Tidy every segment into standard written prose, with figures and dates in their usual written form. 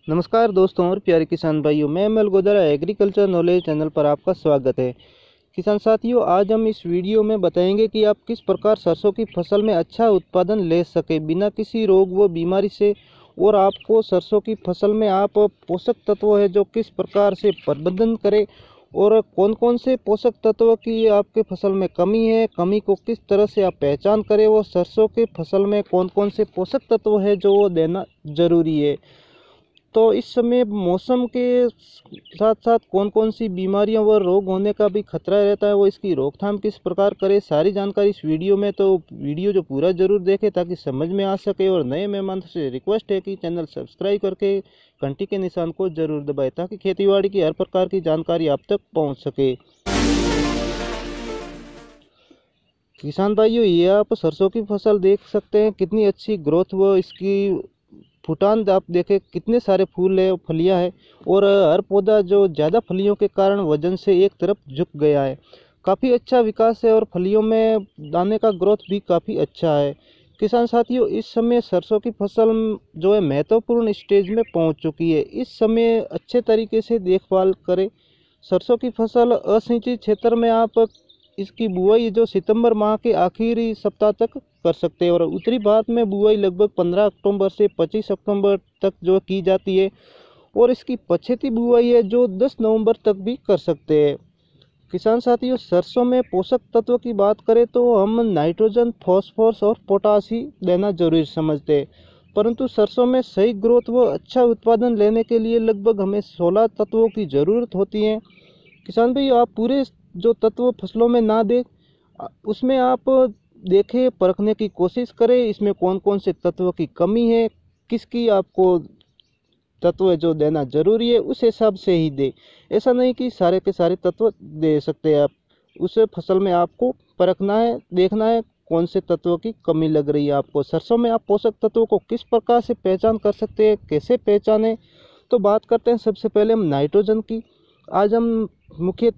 नमस्कार दोस्तों और प्यारे किसान भाइयों, मैं ML Godara agriculture knowledge channel पर आपका स्वागत है। किसान साथियों, आज हम इस वीडियो में बताएंगे कि आप किस प्रकार सरसों की फसल में अच्छा उत्पादन ले सके बिना किसी रोग व बीमारी से, और आपको सरसों की फसल में आप पोषक तत्व है जो किस प्रकार से प्रबंधन करें, और कौन कौन से पोषक तत्व की आपके फसल में कमी है, कमी को किस तरह से आप पहचान करें, वो सरसों के फसल में कौन कौन से पोषक तत्व है जो वो देना जरूरी है। तो इस समय मौसम के साथ साथ कौन कौन सी बीमारियां व रोग होने का भी खतरा रहता है, वो इसकी रोकथाम किस प्रकार करें, सारी जानकारी इस वीडियो में। तो वीडियो जो पूरा जरूर देखें ताकि समझ में आ सके, और नए मेहमान से रिक्वेस्ट है कि चैनल सब्सक्राइब करके घंटी के निशान को जरूर दबाएं ताकि खेतीबाड़ी की हर प्रकार की जानकारी आप तक पहुँच सके। किसान भाइयों, ये आप सरसों की फसल देख सकते हैं, कितनी अच्छी ग्रोथ व इसकी फुटान आप देखें, कितने सारे फूल है, फलियां है, और हर पौधा जो ज़्यादा फलियों के कारण वजन से एक तरफ झुक गया है। काफ़ी अच्छा विकास है और फलियों में दाने का ग्रोथ भी काफ़ी अच्छा है। किसान साथियों, इस समय सरसों की फसल जो है महत्वपूर्ण स्टेज में पहुंच चुकी है। इस समय अच्छे तरीके से देखभाल करें। सरसों की फसल असिंचित क्षेत्र में आप इसकी बुआई जो सितंबर माह के आखिरी सप्ताह तक कर सकते हैं, और उत्तरी भारत में बुआई लगभग 15 अक्टूबर से 25 अक्टूबर तक जो की जाती है, और इसकी पछेती बुआई है जो 10 नवंबर तक भी कर सकते हैं। किसान साथियों, सरसों में पोषक तत्व की बात करें तो हम नाइट्रोजन, फॉस्फोरस और पोटास ही देना जरूरी समझते हैं, परंतु सरसों में सही ग्रोथ व अच्छा उत्पादन लेने के लिए लगभग हमें 16 तत्वों की ज़रूरत होती है। किसान भाई, आप पूरे जो तत्व फसलों में ना दें, उसमें आप देखें, परखने की कोशिश करें इसमें कौन कौन से तत्व की कमी है, किसकी आपको तत्व जो देना जरूरी है उस हिसाब से ही दे। ऐसा नहीं कि सारे के सारे तत्व दे सकते हैं आप। उस फसल में आपको परखना है, देखना है कौन से तत्व की कमी लग रही है आपको। सरसों में आप पोषक तत्वों को किस प्रकार से पहचान कर सकते हैं, कैसे पहचाने, तो बात करते हैं सबसे पहले हम नाइट्रोजन की। आज हम मुख्य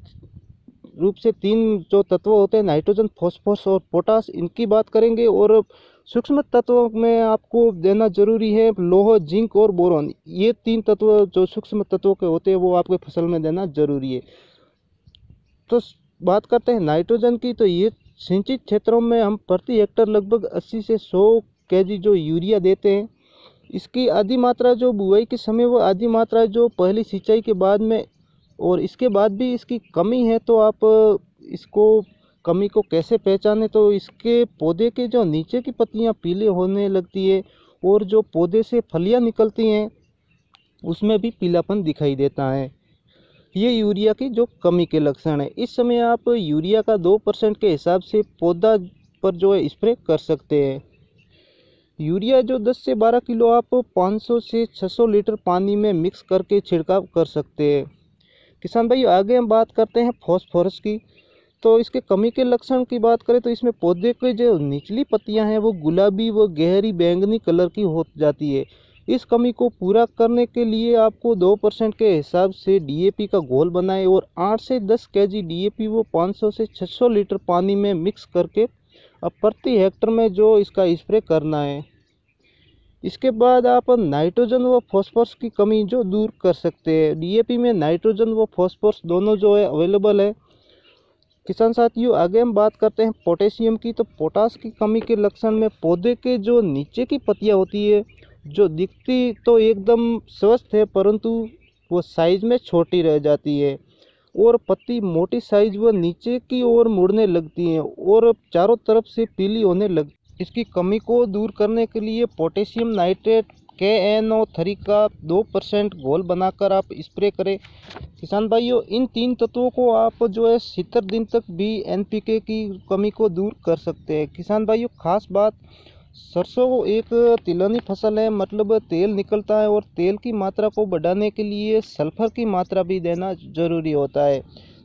रूप से तीन जो तत्व होते हैं, नाइट्रोजन, फॉस्फोरस और पोटास, इनकी बात करेंगे। और सूक्ष्म तत्वों में आपको देना जरूरी है लोह, जिंक और बोरॉन। ये तीन तत्व जो सूक्ष्म तत्वों के होते हैं वो आपके फसल में देना जरूरी है। तो बात करते हैं नाइट्रोजन की, तो ये सिंचित क्षेत्रों में हम प्रति हेक्टर लगभग 80 से 100 केजी जो यूरिया देते हैं। इसकी आधी मात्रा जो बुआई के समय, वो आधी मात्रा जो पहली सिंचाई के बाद में, और इसके बाद भी इसकी कमी है। तो आप इसको कमी को कैसे पहचाने, तो इसके पौधे के जो नीचे की पत्तियां पीले होने लगती है, और जो पौधे से फलियां निकलती हैं उसमें भी पीलापन दिखाई देता है। ये यूरिया की जो कमी के लक्षण है। इस समय आप यूरिया का 2% के हिसाब से पौधा पर जो है स्प्रे कर सकते हैं। यूरिया जो 10 से 12 किलो आप 500 से 600 लीटर पानी में मिक्स करके छिड़काव कर सकते हैं। किसान भाई, आगे हम बात करते हैं फॉस्फोरस की। तो इसके कमी के लक्षण की बात करें तो इसमें पौधे के जो निचली पत्तियां हैं वो गुलाबी व गहरी बैंगनी कलर की हो जाती है। इस कमी को पूरा करने के लिए आपको 2% के हिसाब से डीएपी का घोल बनाएं, और 8 से 10 केजी डीएपी वो 500 से 600 लीटर पानी में मिक्स करके अब प्रति हेक्टर में जो इसका स्प्रे करना है। इसके बाद आप नाइट्रोजन व फॉस्फोरस की कमी जो दूर कर सकते हैं। डीएपी में नाइट्रोजन व फॉस्फोरस दोनों जो है अवेलेबल है। किसान साथियों, आगे हम बात करते हैं पोटेशियम की। तो पोटास की कमी के लक्षण में पौधे के जो नीचे की पत्तियां होती है, जो दिखती तो एकदम स्वस्थ है परंतु वो साइज में छोटी रह जाती है, और पत्ती मोटी साइज व नीचे की ओर मुड़ने लगती हैं और चारों तरफ से पीली होने लगती है। इसकी कमी को दूर करने के लिए पोटेशियम नाइट्रेट KNO3 का 2% घोल बनाकर आप स्प्रे करें। किसान भाइयों, इन तीन तत्वों को आप जो है 70 दिन तक भी NPK की कमी को दूर कर सकते हैं। किसान भाइयों, खास बात, सरसों एक तिलहनी फसल है, मतलब तेल निकलता है, और तेल की मात्रा को बढ़ाने के लिए सल्फर की मात्रा भी देना जरूरी होता है।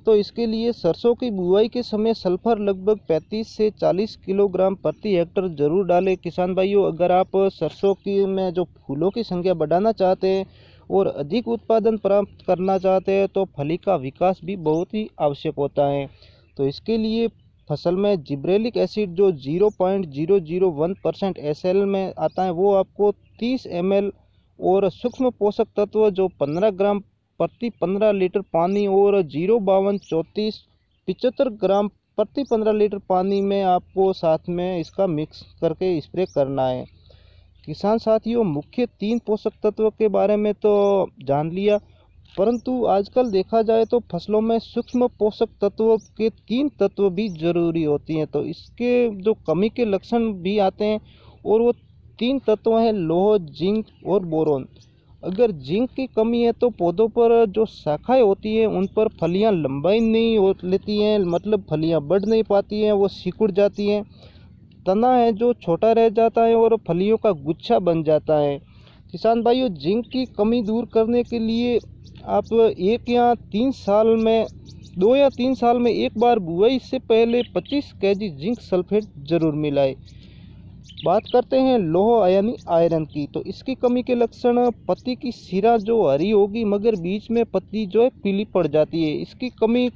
तो इसके लिए सरसों की बुआई के समय सल्फर लगभग 35 से 40 किलोग्राम प्रति हेक्टर जरूर डालें। किसान भाइयों, अगर आप सरसों की में जो फूलों की संख्या बढ़ाना चाहते हैं और अधिक उत्पादन प्राप्त करना चाहते हैं तो फली का विकास भी बहुत ही आवश्यक होता है। तो इसके लिए फसल में जिब्रेलिक एसिड जो 0.001% SL में आता है वो आपको 30 ml और सूक्ष्म पोषक तत्व जो 15 ग्राम प्रति 15 लीटर पानी और 052 34 75 प्रति 15 लीटर पानी में आपको साथ में इसका मिक्स करके स्प्रे करना है। किसान साथियों, मुख्य 3 पोषक तत्व के बारे में तो जान लिया, परंतु आजकल देखा जाए तो फसलों में सूक्ष्म पोषक तत्वों के 3 तत्व भी जरूरी होती हैं। तो इसके जो कमी के लक्षण भी आते हैं, और वो 3 तत्व हैं लोह, जिंक और बोरोन। अगर जिंक की कमी है तो पौधों पर जो शाखाएं होती हैं उन पर फलियां लंबाई नहीं हो लेती हैं, मतलब फलियां बढ़ नहीं पाती हैं, वो सिकुड़ जाती हैं। तना है जो छोटा रह जाता है और फलियों का गुच्छा बन जाता है। किसान भाइयों, जिंक की कमी दूर करने के लिए आप 2 या 3 साल में एक बार बुआई से पहले 25 केजी जिंक सल्फेट जरूर मिलाएं। बात करते हैं लोह यानी आयरन की, तो इसकी कमी के लक्षण पत्ती की सिरा जो हरी होगी मगर बीच में पत्ती जो है पीली पड़ जाती है। इसकी कमी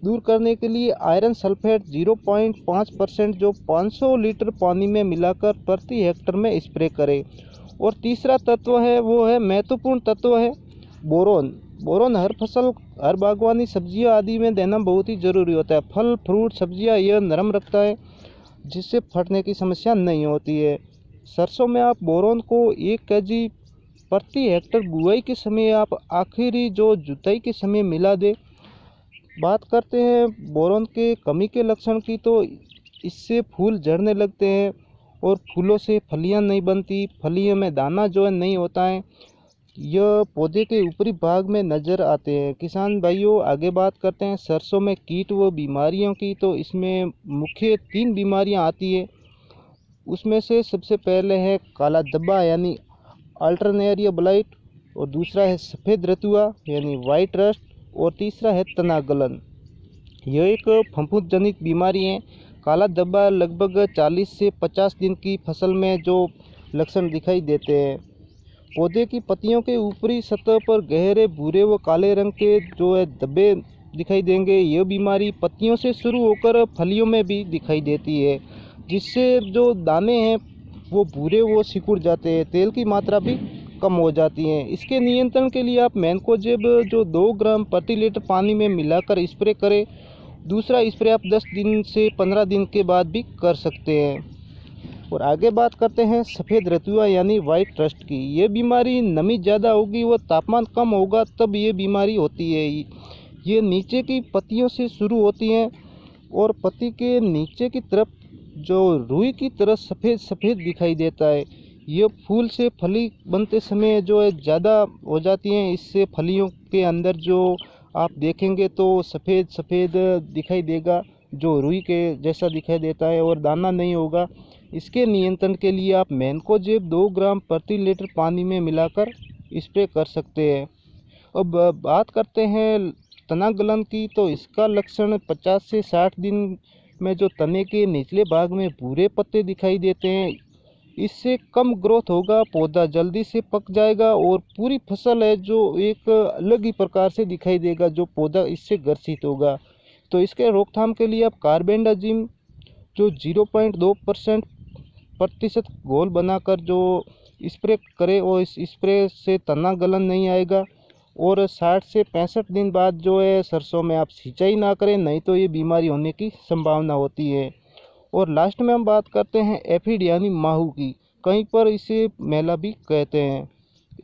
दूर करने के लिए आयरन सल्फेट 0.5% जो 500 लीटर पानी में मिलाकर प्रति हेक्टर में स्प्रे करें। और तीसरा तत्व है वो है महत्वपूर्ण तत्व है बोरोन। बोरोन हर फसल, हर बागवानी, सब्जियां आदि में देना बहुत ही ज़रूरी होता है। फल, फ्रूट, सब्जियां यह नरम रखता है जिससे फटने की समस्या नहीं होती है। सरसों में आप बोरोन को 1 केजी प्रति हेक्टर बुआई के समय आप आखिरी जो जुताई के समय मिला दे। बात करते हैं बोरोन के कमी के लक्षण की, तो इससे फूल झड़ने लगते हैं और फूलों से फलियां नहीं बनती, फलियों में दाना जो है नहीं होता है, यह पौधे के ऊपरी भाग में नज़र आते हैं। किसान भाइयों, आगे बात करते हैं सरसों में कीट व बीमारियों की, तो इसमें मुख्य 3 बीमारियां आती है। उसमें से सबसे पहले है काला धब्बा यानी अल्टरनेरिया ब्लाइट, और दूसरा है सफ़ेद रतुआ यानी वाइट रस्ट, और तीसरा है तना गलन। यह एक फफूंद जनित बीमारी है। काला धब्बा लगभग 40 से 50 दिन की फसल में जो लक्षण दिखाई देते हैं। पौधे की पत्तियों के ऊपरी सतह पर गहरे भूरे व काले रंग के जो है धब्बे दिखाई देंगे। यह बीमारी पत्तियों से शुरू होकर फलियों में भी दिखाई देती है, जिससे जो दाने हैं वो भूरे वो सिकुड़ जाते हैं, तेल की मात्रा भी कम हो जाती है। इसके नियंत्रण के लिए आप मैनकोजेब जो 2 ग्राम प्रति लीटर पानी में मिलाकर स्प्रे करें। दूसरा स्प्रे आप 10 दिन से 15 दिन के बाद भी कर सकते हैं। और आगे बात करते हैं सफ़ेद रतुआ यानी वाइट रस्ट की। ये बीमारी नमी ज़्यादा होगी व तापमान कम होगा तब ये बीमारी होती है। ये नीचे की पत्तियों से शुरू होती हैं और पत्ती के नीचे की तरफ जो रुई की तरह सफ़ेद सफ़ेद दिखाई देता है। ये फूल से फली बनते समय जो है ज़्यादा हो जाती हैं। इससे फलियों के अंदर जो आप देखेंगे तो सफ़ेद सफ़ेद दिखाई देगा, जो रुई के जैसा दिखाई देता है, और दाना नहीं होगा। इसके नियंत्रण के लिए आप मैनकोजेब 2 ग्राम प्रति लीटर पानी में मिलाकर स्प्रे कर सकते हैं। अब बात करते हैं तना गलन की, तो इसका लक्षण 50 से 60 दिन में जो तने के निचले भाग में भूरे पत्ते दिखाई देते हैं। इससे कम ग्रोथ होगा, पौधा जल्दी से पक जाएगा और पूरी फसल है जो एक अलग ही प्रकार से दिखाई देगा, जो पौधा इससे ग्रसित होगा। तो इसके रोकथाम के लिए आप कार्बेंडाजिम जो 0.2% प्रतिशत घोल बनाकर जो स्प्रे करें, और इस स्प्रे से तना गलन नहीं आएगा। और 60 से 65 दिन बाद जो है सरसों में आप सिंचाई ना करें, नहीं तो ये बीमारी होने की संभावना होती है। और लास्ट में हम बात करते हैं एफिड यानी माहू की, कहीं पर इसे मैला भी कहते हैं।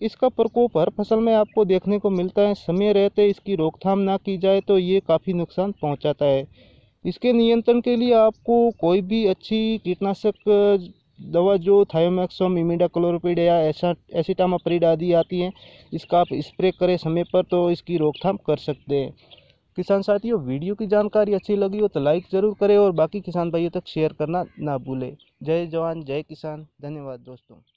इसका प्रकोप हर फसल में आपको देखने को मिलता है। समय रहते इसकी रोकथाम ना की जाए तो ये काफ़ी नुकसान पहुंचाता है। इसके नियंत्रण के लिए आपको कोई भी अच्छी कीटनाशक दवा जो थायोमैक्सम, इमिडाक्लोप्रिड या एसिटामाप्रिड आदि आती हैं, इसका आप स्प्रे करें समय पर, तो इसकी रोकथाम कर सकते हैं। किसान साथियों, वीडियो की जानकारी अच्छी लगी हो तो लाइक ज़रूर करें और बाकी किसान भाइयों तक शेयर करना ना भूलें। जय जवान जय किसान। धन्यवाद दोस्तों।